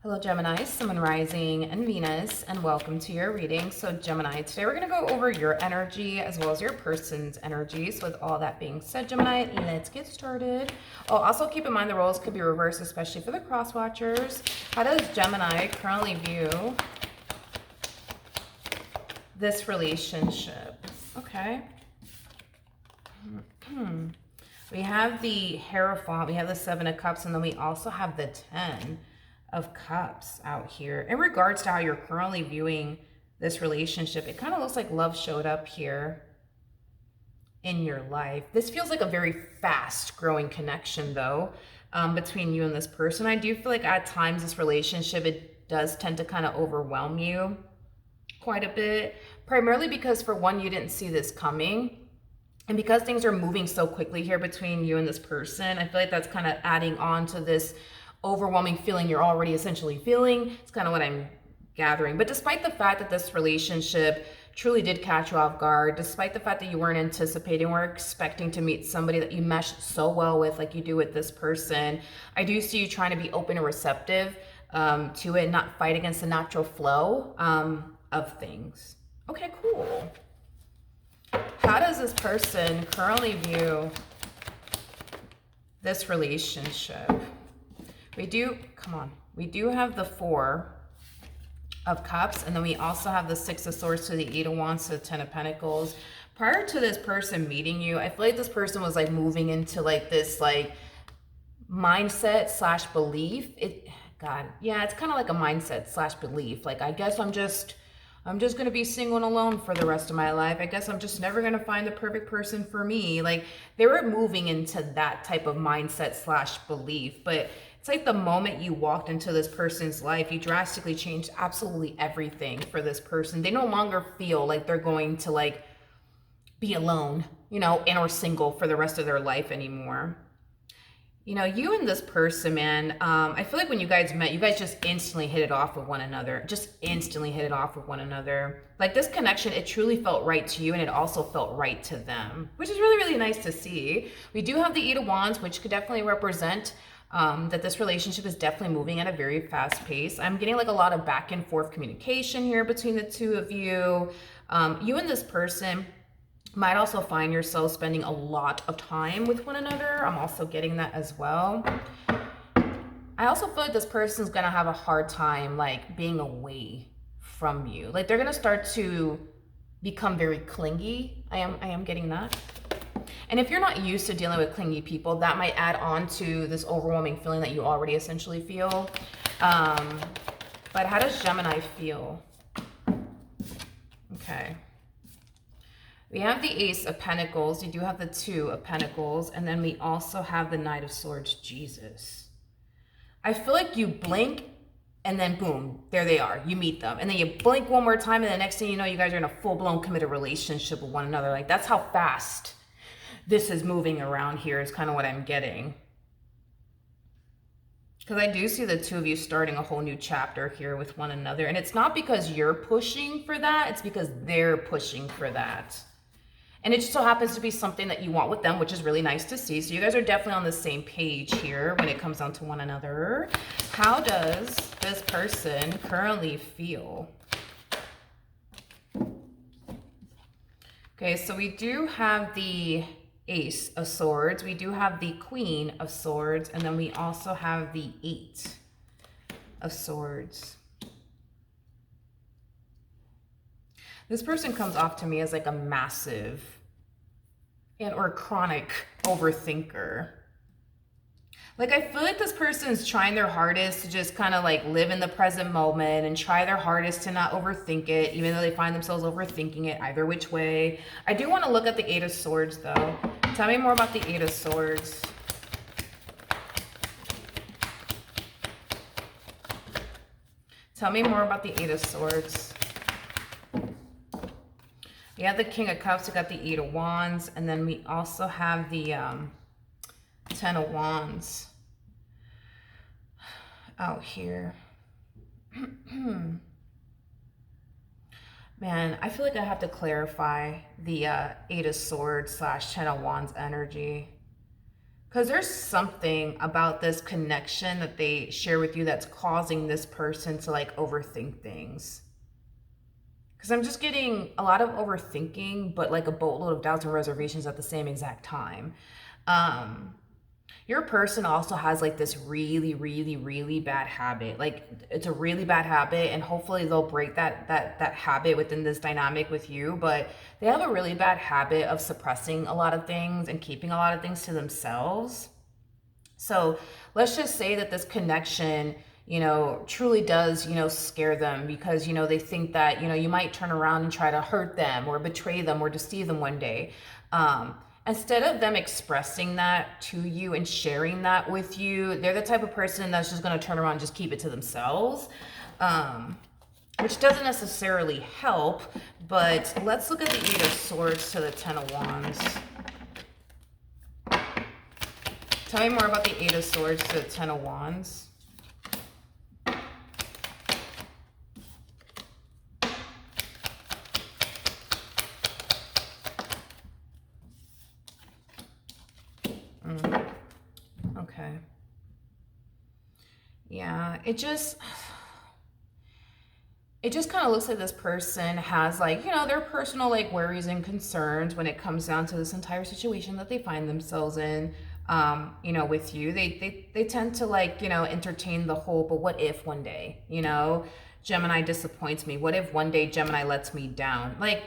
Hello Gemini, Sun, Moon, Rising, and Venus, and welcome to your reading. So Gemini, today we're going to go over your energy as well as your person's energy. So with all that being said, Gemini, let's get started. Oh, also keep in mind the roles could be reversed, especially for the cross watchers. How does Gemini currently view this relationship? Okay. We have the Hierophant, we have the Seven of Cups, and then we also have the 10 of Cups out here. In regards to how you're currently viewing this relationship, it kind of looks like love showed up here in your life. This feels like a very fast growing connection though, between you and this person. I do feel like at times this relationship, it does tend to kind of overwhelm you quite a bit, primarily because for one, you didn't see this coming. And because things are moving so quickly here between you and this person, I feel like that's kind of adding on to this overwhelming feeling you're already essentially feeling. It's kind of what I'm gathering. But despite the fact that this relationship truly did catch you off guard, despite the fact that you weren't anticipating or expecting to meet somebody that you mesh so well with like you do with this person, I do see you trying to be open and receptive to it, not fight against the natural flow of things. Okay, cool. How does this person currently view this relationship? We do have the Four of Cups, and then we also have the Six of Swords to the Eight of Wands to the Ten of Pentacles. Prior to this person meeting you, I feel like this person was like moving into like this like mindset slash belief. It's kind of like a mindset slash belief. Like, I guess I'm just going to be single and alone for the rest of my life. I guess I'm just never going to find the perfect person for me. Like, they were moving into that type of mindset slash belief. But it's like the moment you walked into this person's life, you drastically changed absolutely everything for this person. They no longer feel like they're going to like be alone, and or single for the rest of their life anymore. You and this person, man, I feel like when you guys met, you guys just instantly hit it off with one another. Like, this connection, it truly felt right to you, and it also felt right to them, which is really, really nice to see. We do have the Eight of Wands, which could definitely represent that this relationship is definitely moving at a very fast pace. I'm getting like a lot of back and forth communication here between the two of you. You and this person might also find yourself spending a lot of time with one another. I'm also getting that as well. I also feel like this person's gonna have a hard time like being away from you. Like, they're gonna start to become very clingy. I am getting that. And if you're not used to dealing with clingy people, that might add on to this overwhelming feeling that you already essentially feel. But how does Gemini feel? Okay. We have the Ace of Pentacles. You do have the Two of Pentacles. And then we also have the Knight of Swords, Jesus. I feel like you blink and then boom, there they are. You meet them. And then you blink one more time and the next thing you know, you guys are in a full-blown committed relationship with one another. Like, that's how fast this is moving around here is kind of what I'm getting. Because I do see the two of you starting a whole new chapter here with one another. And it's not because you're pushing for that. It's because they're pushing for that. And it just so happens to be something that you want with them, which is really nice to see. So you guys are definitely on the same page here when it comes down to one another. How does this person currently feel? Okay, so we do have the Ace of Swords. We do have the Queen of Swords. And then we also have the Eight of Swords. This person comes off to me as like a massive or chronic overthinker. Like, I feel like this person's trying their hardest to just kind of like live in the present moment and try their hardest to not overthink it, even though they find themselves overthinking it either which way. I do want to look at the Eight of Swords though. Tell me more about the Eight of Swords. Tell me more about the Eight of Swords. We have the King of Cups, we got the Eight of Wands, and then we also have the Ten of Wands out here. Man, I feel like I have to clarify the Eight of Swords / Ten of Wands energy. Because there's something about this connection that they share with you that's causing this person to like overthink things. Because I'm just getting a lot of overthinking, but like a boatload of doubts and reservations at the same exact time. Um, your person also has like this really, really, really bad habit. Like it's a really bad habit, and hopefully they'll break that habit within this dynamic with you. But they have a really bad habit of suppressing a lot of things and keeping a lot of things to themselves. So let's just say that this connection, truly does, scare them because, they think that, you might turn around and try to hurt them or betray them or deceive them one day. Instead of them expressing that to you and sharing that with you, they're the type of person that's just going to turn around and just keep it to themselves. Which doesn't necessarily help, but let's look at the Eight of Swords to the Ten of Wands. Tell me more about the Eight of Swords to the Ten of Wands. Okay. Yeah, it just kind of looks like this person has like, their personal like worries and concerns when it comes down to this entire situation that they find themselves in. With you, they tend to like, entertain the whole, but what if one day, Gemini disappoints me? What if one day Gemini lets me down? Like,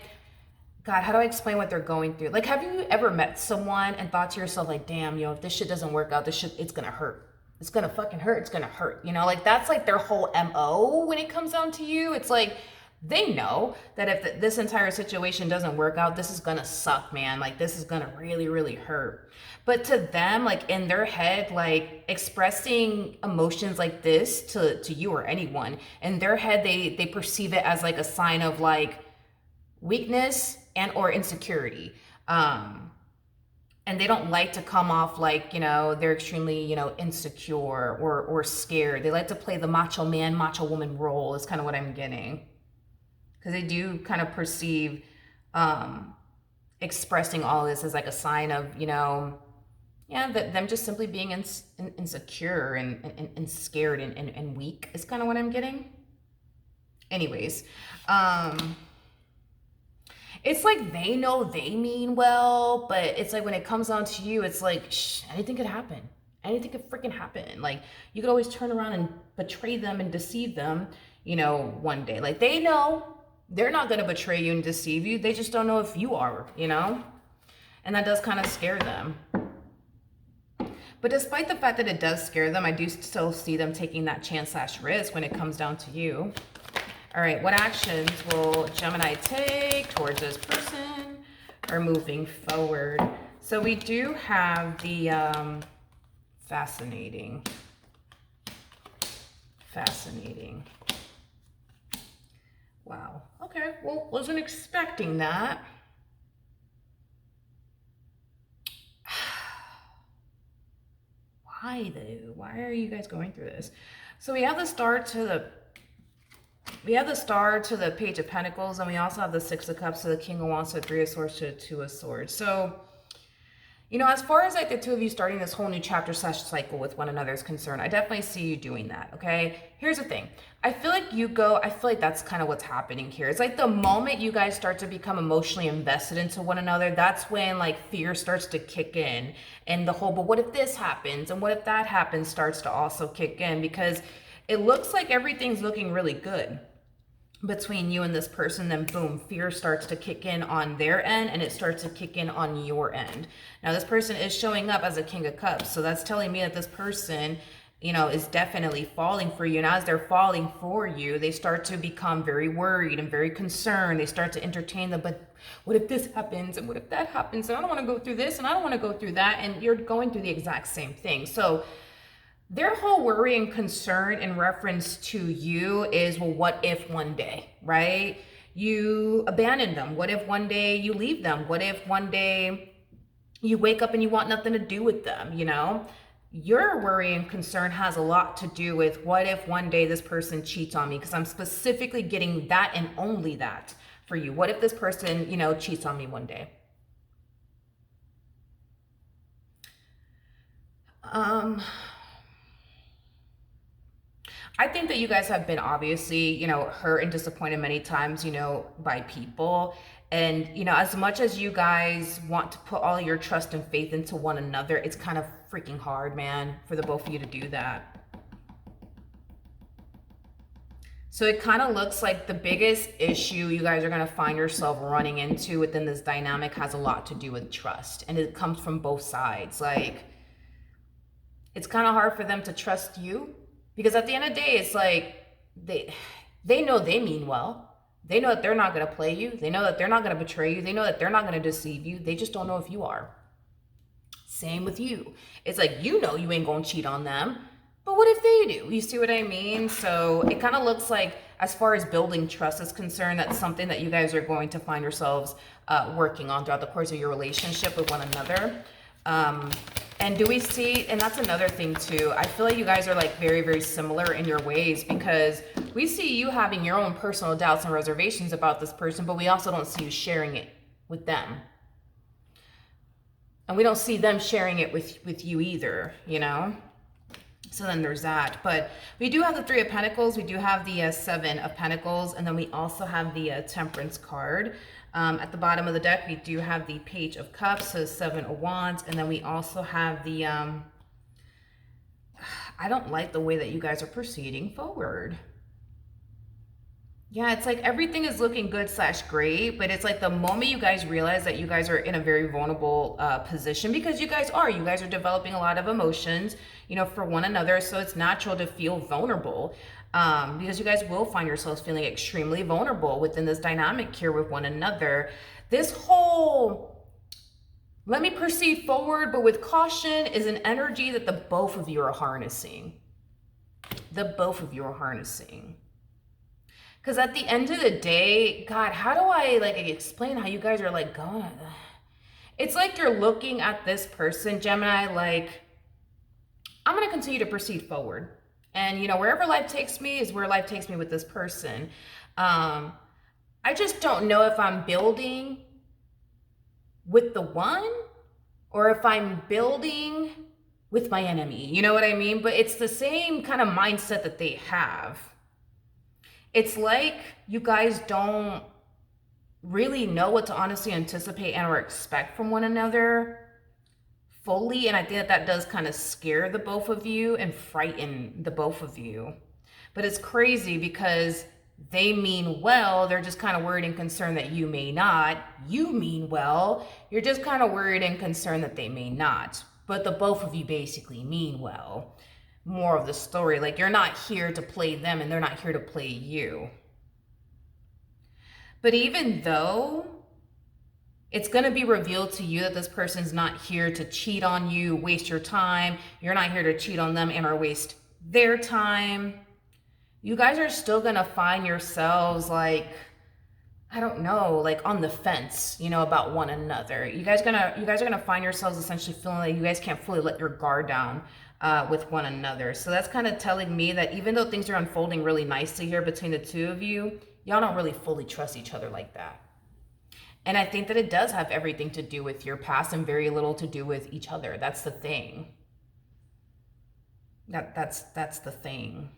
God, how do I explain what they're going through? Like, have you ever met someone and thought to yourself, like, damn, if this shit doesn't work out, it's gonna hurt. It's gonna fucking hurt. It's gonna hurt. Like that's like their whole MO when it comes down to you. It's like, they know that if this entire situation doesn't work out, this is gonna suck, man. Like this is gonna really, really hurt. But to them, like in their head, like expressing emotions like this to you or anyone, in their head, they perceive it as like a sign of like weakness and or insecurity. And they don't like to come off like, they're extremely, insecure or scared. They like to play the macho man, macho woman role is kind of what I'm getting. Because they do kind of perceive expressing all this as like a sign of, that them just simply being insecure and scared and weak is kind of what I'm getting. Anyways, it's like they know they mean well, but it's like when it comes down to you, it's like, anything could happen. Anything could freaking happen. Like you could always turn around and betray them and deceive them, one day. Like they know they're not going to betray you and deceive you. They just don't know if you are, and that does kind of scare them. But despite the fact that it does scare them, I do still see them taking that chance/risk when it comes down to you. All right, what actions will Gemini take towards this person or moving forward? So we do have the fascinating. Wow. Okay, well, wasn't expecting that. Why though? Why are you guys going through this? So we have the Star to the Page of Pentacles, and we also have the Six of Cups to the King of Wands, to the Three of Swords to the Two of Swords. So, as far as like the two of you starting this whole new chapter/cycle with one another is concerned, I definitely see you doing that, okay? Here's the thing. I feel like that's kind of what's happening here. It's like the moment you guys start to become emotionally invested into one another, that's when like fear starts to kick in. And the whole, but what if this happens? And what if that happens starts to also kick in, because it looks like everything's looking really good between you and this person, then boom, fear starts to kick in on their end and it starts to kick in on your end. Now this person is showing up as a King of Cups, so that's telling me that this person, is definitely falling for you. And as they're falling for you, they start to become very worried and very concerned. They start to entertain them, but what if this happens and what if that happens, and I don't want to go through this and I don't want to go through that, and you're going through the exact same thing. So their whole worry and concern in reference to you is, well, what if one day, right? You abandon them? What if one day you leave them? What if one day you wake up and you want nothing to do with them, Your worry and concern has a lot to do with what if one day this person cheats on me, because I'm specifically getting that and only that for you. What if this person, cheats on me one day? Um, I think that you guys have been obviously, hurt and disappointed many times, by people. And, as much as you guys want to put all your trust and faith into one another, it's kind of freaking hard, man, for the both of you to do that. So it kind of looks like the biggest issue you guys are going to find yourself running into within this dynamic has a lot to do with trust. And it comes from both sides. Like, it's kind of hard for them to trust you because at the end of the day, it's like they know they mean well. They know that they're not going to play you. They know that they're not going to betray you. They know that they're not going to deceive you. They just don't know if you are. Same with you. It's like, you ain't going to cheat on them. But what if they do? You see what I mean? So it kind of looks like, as far as building trust is concerned, that's something that you guys are going to find yourselves working on throughout the course of your relationship with one another. And do we see, and that's another thing too, I feel like you guys are like very, very similar in your ways, because we see you having your own personal doubts and reservations about this person, but we also don't see you sharing it with them. And we don't see them sharing it with you either, So then there's that. But we do have the Three of Pentacles. We do have the Seven of Pentacles. And then we also have the Temperance card. At the bottom of the deck, we do have the Page of Cups, so Seven of Wands. And then we also have the... I don't like the way that you guys are proceeding forward. Yeah, it's like everything is looking good / great, but it's like the moment you guys realize that you guys are in a very vulnerable position, because you guys are developing a lot of emotions, for one another. So it's natural to feel vulnerable because you guys will find yourselves feeling extremely vulnerable within this dynamic here with one another. This whole, let me proceed forward, but with caution, is an energy that the both of you are harnessing. Because at the end of the day, God, how do I explain how you guys are going? It's like you're looking at this person, Gemini, like, I'm going to continue to proceed forward. And, wherever life takes me is where life takes me with this person. I just don't know if I'm building with the one or if I'm building with my enemy. You know what I mean? But it's the same kind of mindset that they have. It's like you guys don't really know what to honestly anticipate and or expect from one another fully. And I think that does kind of scare the both of you and frighten the both of you. But it's crazy because they mean well. They're just kind of worried and concerned that you may not. You mean well. You're just kind of worried and concerned that they may not. But the both of you basically mean well. More of the story, like you're not here to play them and they're not here to play you. But even though it's going to be revealed to you that this person's not here to cheat on you, waste your time, you're not here to cheat on them and or waste their time, you guys are still going to find yourselves I don't know, on the fence, about one another. You guys are gonna find yourselves essentially feeling like you guys can't fully let your guard down with one another. So that's kind of telling me that even though things are unfolding really nicely here between the two of you, y'all don't really fully trust each other like that. And I think that it does have everything to do with your past and very little to do with each other. That's the thing. That's the thing.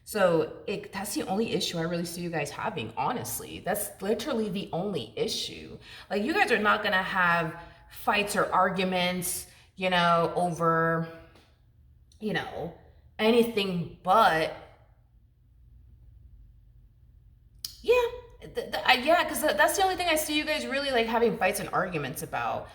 So that's the only issue I really see you guys having, honestly. That's literally the only issue. You guys are not going to have fights or arguments, over, anything but, because that's the only thing I see you guys really having fights and arguments about.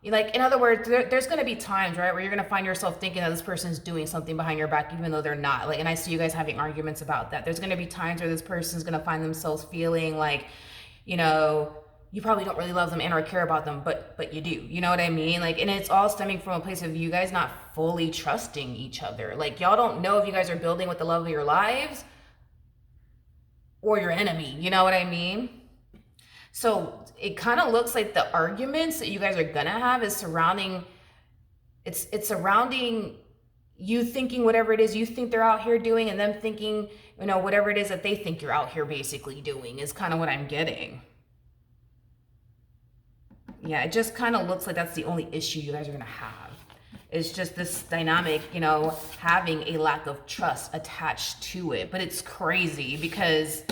In other words, there's going to be times, right, where you're going to find yourself thinking that this person's doing something behind your back, even though they're not. And I see you guys having arguments about that. There's going to be times where this person's going to find themselves feeling like, you probably don't really love them and or care about them, but you do. You know what I mean? And it's all stemming from a place of you guys not fully trusting each other. Y'all don't know if you guys are building with the love of your lives or your enemy. You know what I mean? So it kind of looks like the arguments that you guys are gonna have is surrounding, it's surrounding you thinking whatever it is you think they're out here doing and them thinking, whatever it is that they think you're out here basically doing is kind of what I'm getting. Yeah, it just kind of looks like that's the only issue you guys are gonna have. It's just this dynamic, you know, having a lack of trust attached to it. But it's crazy because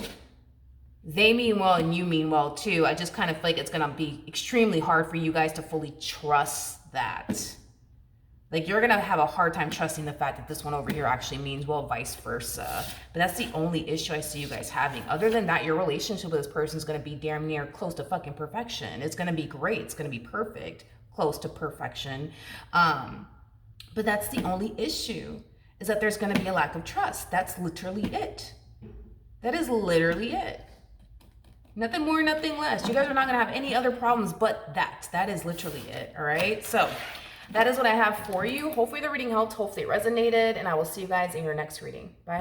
they mean well and you mean well too. I just kind of feel like it's going to be extremely hard for you guys to fully trust that. Like, you're going to have a hard time trusting the fact that this one over here actually means well, vice versa. But that's the only issue I see you guys having. Other than that, your relationship with this person is going to be damn near close to fucking perfection. It's going to be great. It's going to be perfect, close to perfection. But that's the only issue, is that there's going to be a lack of trust. That's literally it. That is literally it. Nothing more, nothing less. You guys are not going to have any other problems but that. That is literally it. All right. So that is what I have for you. Hopefully the reading helped. Hopefully it resonated. And I will see you guys in your next reading. Bye.